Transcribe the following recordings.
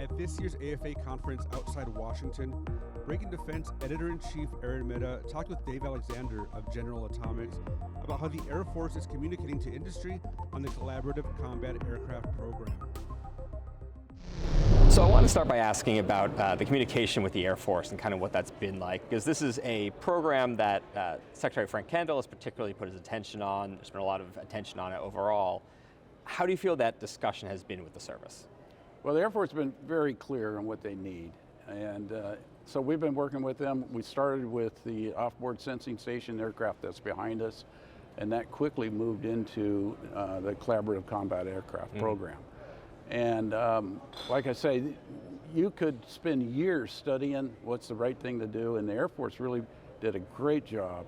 At this year's AFA conference outside Washington, Breaking Defense Editor-in-Chief Aaron Mehta talked with Dave Alexander of General Atomics about how the Air Force is communicating to industry on the Collaborative Combat Aircraft program. So I want to start by asking about the communication with the Air Force and kind of what that's been like, because this is a program that Secretary Frank Kendall has particularly put his attention on. There's been a lot of attention on it overall. How do you feel that discussion has been with the service? Well, the Air Force has been very clear on what they need, and so we've been working with them. We started with the off-board sensing station aircraft that's behind us, and that quickly moved into the Collaborative Combat Aircraft program. And like I say, you could spend years studying what's the right thing to do, and the Air Force really did a great job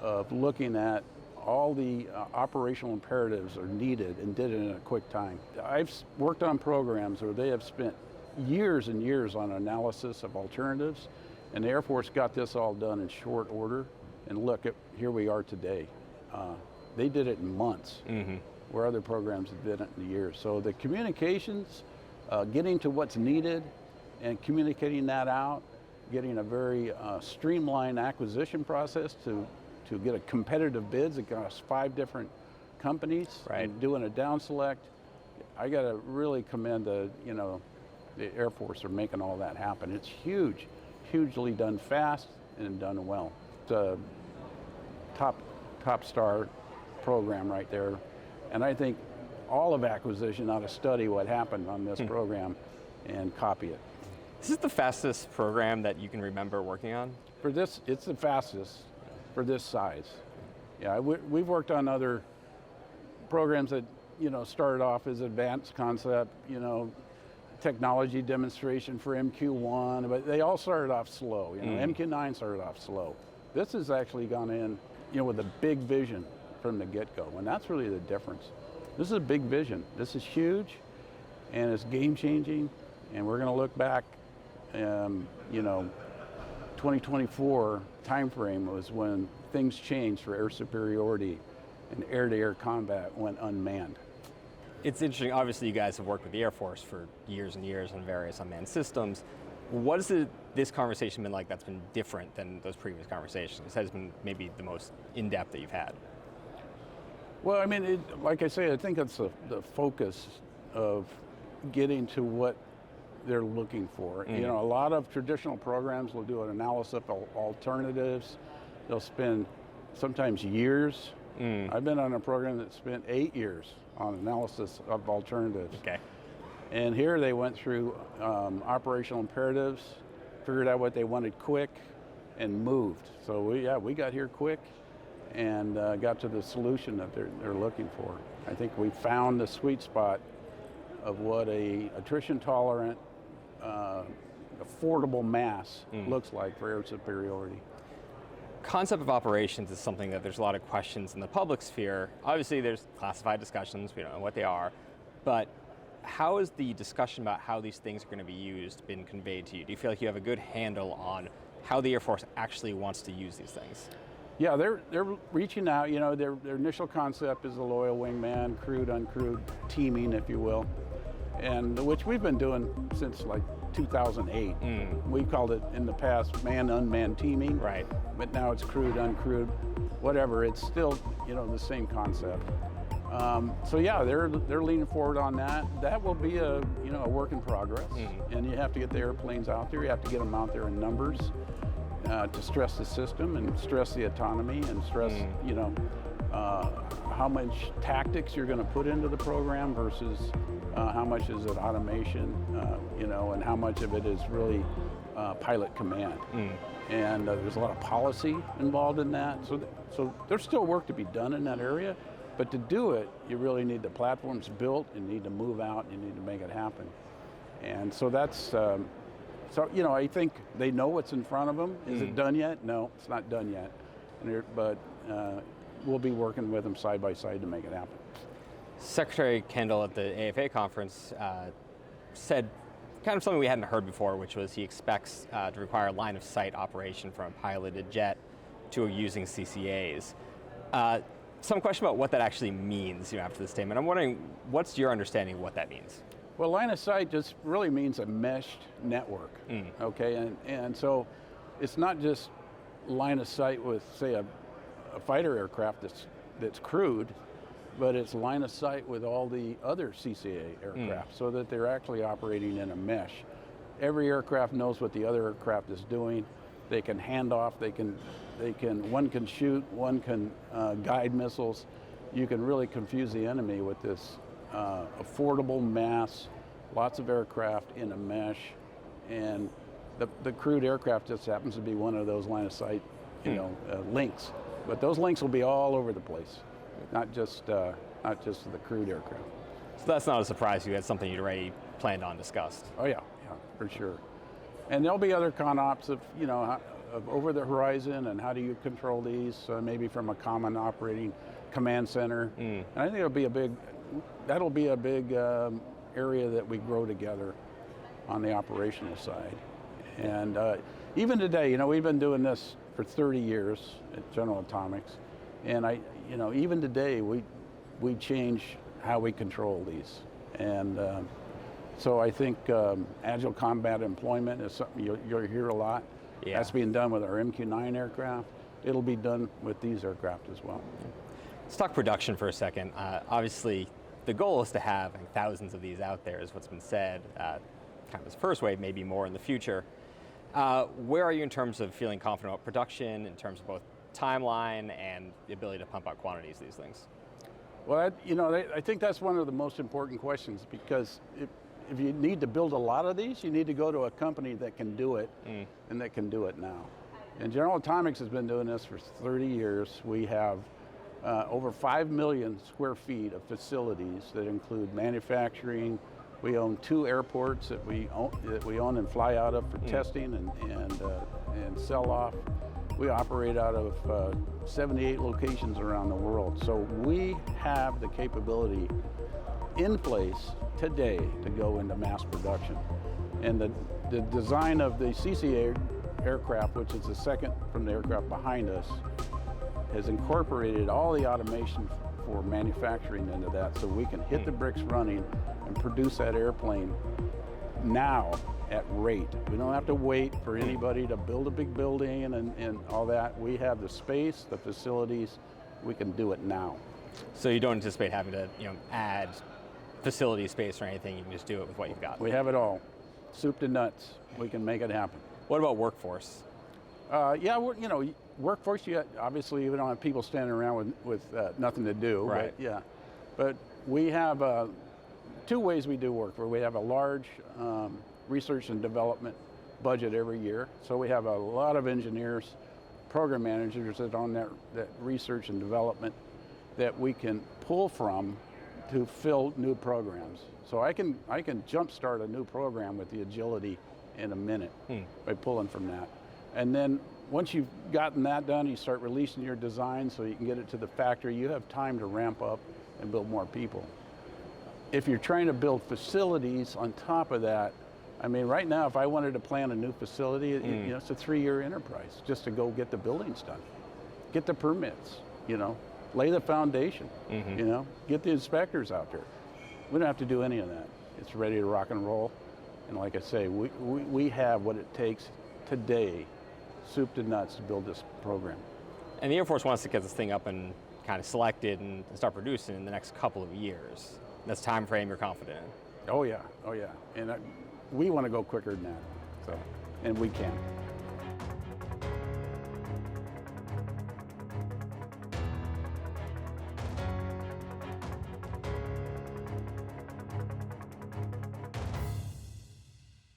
of looking at all the operational imperatives are needed and did it in a quick time. I've worked on programs where they have spent years and years on analysis of alternatives, and the Air Force got this all done in short order, and look, here we are today. They did it in months, where other programs have did it in years. So the communications, getting to what's needed and communicating that out, getting a very streamlined acquisition process to get a competitive bids across 5 different companies, and doing a down select. I got to really commend the Air Force for making all that happen. It's huge, hugely done fast and done well. It's a top star program right there, and I think all of acquisition ought to study what happened on this program and copy it. This is the fastest program that you can remember working on? For this, it's the fastest for this size. Yeah, we've worked on other programs that started off as advanced concept, technology demonstration for MQ-1, but they all started off slow. MQ-9 started off slow. This has actually gone in, with a big vision from the get-go, and that's really the difference. This is a big vision. This is huge, and it's game-changing, and we're going to look back, 2024 timeframe was when things changed for air superiority and air-to-air combat went unmanned. It's interesting, obviously you guys have worked with the Air Force for years and years on various unmanned systems. What has this conversation been like that's been different than those previous conversations? This has been maybe the most in-depth that you've had. Well, I mean, like I say, I think it's the focus of getting to what they're looking for. A lot of traditional programs will do an analysis of alternatives. They'll spend sometimes years. I've been on a program that spent 8 years on analysis of alternatives. Okay. And here they went through operational imperatives, figured out what they wanted quick, and moved. So we got here quick and got to the solution that they're looking for. I think we found the sweet spot of what a attrition-tolerant, affordable mass looks like for air superiority. Concept of operations is something that there's a lot of questions in the public sphere. Obviously there's classified discussions, we don't know what they are, but how has the discussion about how these things are going to be used been conveyed to you? Do you feel like you have a good handle on how the Air Force actually wants to use these things? Yeah, they're reaching out. Their initial concept is the loyal wingman, crewed, uncrewed teaming, if you will, and which we've been doing since like 2008. We called it in the past man-unmanned teaming, but now it's crewed, uncrewed, whatever. It's still the same concept. So yeah, they're leaning forward on that. That will be a work in progress, and you have to get the airplanes out there. You have to get them out there in numbers to stress the system and stress the autonomy and stress how much tactics you're going to put into the program versus how much is it automation, and how much of it is really pilot command. And there's a lot of policy involved in that. So there's still work to be done in that area, but to do it, you really need the platforms built, you need to move out, you need to make it happen. And so that's, I think they know what's in front of them. Is it done yet? No, it's not done yet. But we'll be working with them side by side to make it happen. Secretary Kendall at the AFA conference said kind of something we hadn't heard before, which was he expects to require line of sight operation from a piloted jet to using CCAs. Some question about what that actually means after this statement. I'm wondering, what's your understanding of what that means? Well, line of sight just really means a meshed network, okay? And so it's not just line of sight with, say, a fighter aircraft that's crewed, but it's line of sight with all the other CCA aircraft so that they're actually operating in a mesh. Every aircraft knows what the other aircraft is doing. They can hand off, one can shoot, one can guide missiles. You can really confuse the enemy with this affordable mass, lots of aircraft in a mesh, and the crewed aircraft just happens to be one of those line of sight, links. But those links will be all over the place, not just the crewed aircraft. So that's not a surprise. You had something you'd already planned on, discussed. Oh yeah, for sure. And there'll be other con-ops of over the horizon and how do you control these, maybe from a common operating command center. And I think that'll be a big area that we grow together on the operational side. And even today, we've been doing this for 30 years at General Atomics, and even today we change how we control these. And so I think agile combat employment is something you'll hear a lot. Yeah. That's being done with our MQ-9 aircraft. It'll be done with these aircraft as well. Let's talk production for a second. Obviously, the goal is to have thousands of these out there, is what's been said. Kind of this first wave, maybe more in the future. Where are you in terms of feeling confident about production, in terms of both timeline and the ability to pump out quantities of these things? Well, I think that's one of the most important questions, because if you need to build a lot of these, you need to go to a company that can do it and that can do it now. And General Atomics has been doing this for 30 years. We have over 5 million square feet of facilities that include manufacturing. We own 2 airports that we own and fly out of for testing and sell off. We operate out of 78 locations around the world. So we have the capability in place today to go into mass production. And the design of the CCA aircraft, which is the second from the aircraft behind us, has incorporated all the automation for manufacturing into that, so we can hit the bricks running and produce that airplane now at rate. We don't have to wait for anybody to build a big building and all that. We have the space, the facilities, we can do it now. So you don't anticipate having to add facility space or anything, you can just do it with what you've got? We have it all, soup to nuts. We can make it happen. What about workforce? Workforce, obviously you don't have people standing around with nothing to do. Right. But we have 2 ways we do work. We have a large research and development budget every year. So we have a lot of engineers, program managers that on that research and development that we can pull from to fill new programs. So I can jumpstart a new program with the agility in a minute by pulling from that. And then once you've gotten that done, you start releasing your design so you can get it to the factory. You have time to ramp up and build more people. If you're trying to build facilities on top of that, right now, if I wanted to plan a new facility, it's a 3-year enterprise just to go get the buildings done, get the permits, lay the foundation, get the inspectors out there. We don't have to do any of that. It's ready to rock and roll. And like I say, we have what it takes today, soup to nuts, to build this program. And the Air Force wants to get this thing up and kind of selected and start producing in the next couple of years. That's time frame you're confident in? Oh yeah. And we want to go quicker than that, and we can.